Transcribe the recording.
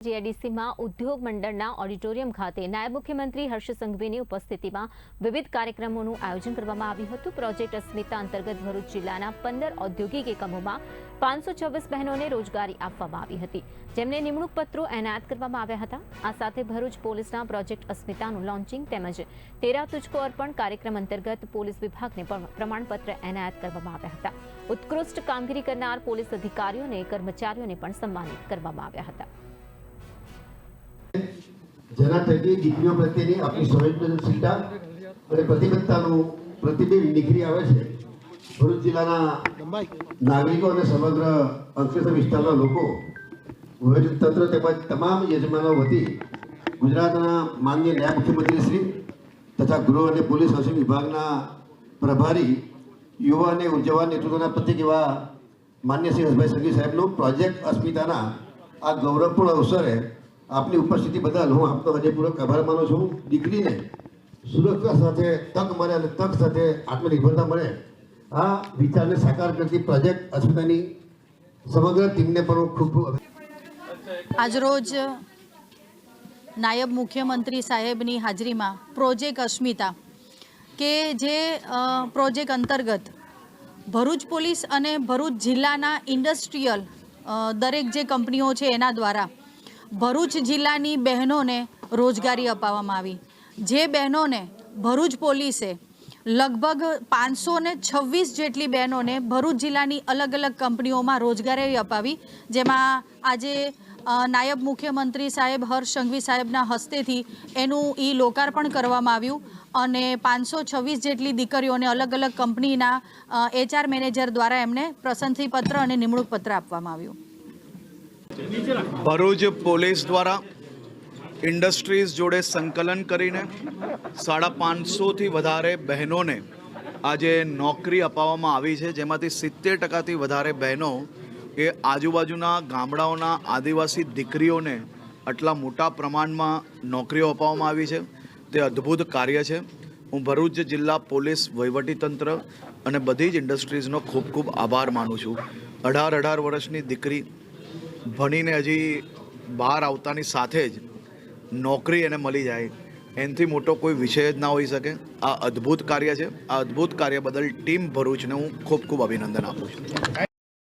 GIDC में उद्योग मंडलना auditorium खाते नायब मुख्यमंत्री हर्ष संघवीनी उपस्थिति में विविध कार्यक्रमों आयोजन करवामां आव्युं हतुं। प्रोजेक्ट अस्मिता अंतर्गत भरूच जिल्लाना 15 औद्योगिक एकमों में 526 बहनों ने रोजगारी आपवामां आवी हती, जेमने निमणूक पत्रों एनायत करवामां आव्या हता। आ साथे भरूच पोलीसना प्रोजेक्ट अस्मितानुं लॉन्चिंग तेमज तेरा तुझको अर्पण कार्यक्रम अंतर्गत पोलीस विभागने प्रमाणपत्र एनायत करवामां आव्या हता। उत्कृष्ट कामगीरी करनार पोलीस अधिकारीओ ने कर्मचारीओने पण सन्मानित करवामां आव्या हता। જેના થકી દીકરીઓ પ્રત્યેની આપણી સંવેદનશીલતા અને પ્રતિબદ્ધતાનું પ્રતિબિંબ નીકળી આવે છે। ભરૂચ જિલ્લાના નાગરિકો અને સમગ્ર અંકલેશ્વર વિસ્તારના લોકો વહીવટીતંત્ર તેમજ તમામ યજમાનો વતી ગુજરાતના માનનીય નાયબ મુખ્યમંત્રી શ્રી તથા ગૃહ અને પોલીસ સંરક્ષણ વિભાગના પ્રભારી યુવા અને ઉર્જાવાન નેતૃત્વના પ્રત્યેક એવા માન્ય શ્રી હર્ષભાઈ સંઘવી સાહેબનો પ્રોજેક્ટ અસ્મિતાના આ ગૌરવપૂર્ણ અવસરે આપની ઉપસ્થિતિ બદલ હું આપનો હૃદયપૂર્વક આભાર માનું છું। દીકરીને સુરક્ષા સાથે તક મળે અને તક સાથે આત્મનિર્ભરતા મળે આ વિચારને સાકાર કરતી પ્રોજેક્ટ અસ્મિતાની સમગ્ર ટીમને પણ ખૂબ આજરોજ નાયબ મુખ્યમંત્રી સાહેબની હાજરીમાં પ્રોજેક્ટ અસ્મિતા કે જે પ્રોજેક્ટ અંતર્ગત ભરૂચ પોલીસ અને ભરૂચ જિલ્લાના ઇન્ડસ્ટ્રીયલ દરેક જે કંપનીઓ છે એના દ્વારા ભરૂચ જિલ્લાની બહેનોને રોજગારી અપાવવામાં આવી। જે બહેનોને ભરૂચ પોલીસે લગભગ 526 જેટલી બહેનોને ભરૂચ જિલ્લાની અલગ અલગ કંપનીઓમાં રોજગારી અપાવી, જેમાં આજે નાયબ મુખ્યમંત્રી સાહેબ હર્ષ સંઘવી સાહેબના હસ્તેથી એનું લોકાર્પણ કરવામાં આવ્યું અને 526 જેટલી દીકરીઓને અલગ અલગ કંપનીના HR મેનેજર દ્વારા એમને પ્રશંસાપત્ર અને નિમણૂક પત્ર આપવામાં આવ્યું। ભરૂચ પોલીસ દ્વારા ઇન્ડસ્ટ્રીઝ જોડે સંકલન કરીને 550થી વધારે બહેનોને આજે નોકરી અપાવવામાં આવી છે, જેમાંથી 70%થી વધારે બહેનો એ આજુબાજુના ગામડાઓના આદિવાસી દીકરીઓને આટલા મોટા પ્રમાણમાં નોકરીઓ અપાવવામાં આવી છે। તે અદ્ભુત કાર્ય છે। હું ભરૂચ જિલ્લા પોલીસ વહીવટીતંત્ર અને બધી જ ઇન્ડસ્ટ્રીઝનો ખૂબ ખૂબ આભાર માનું છું। 18 વર્ષની દીકરી ભણીને હજી બહાર આવતાની સાથે જ નોકરી એને મળી જાય, એનાથી મોટો કોઈ વિષય જ ના હોઈ શકે। આ અદ્ભુત કાર્ય છે। આ અદ્ભુત કાર્ય બદલ ટીમ ભરૂચને હું ખૂબ ખૂબ અભિનંદન આપું છું।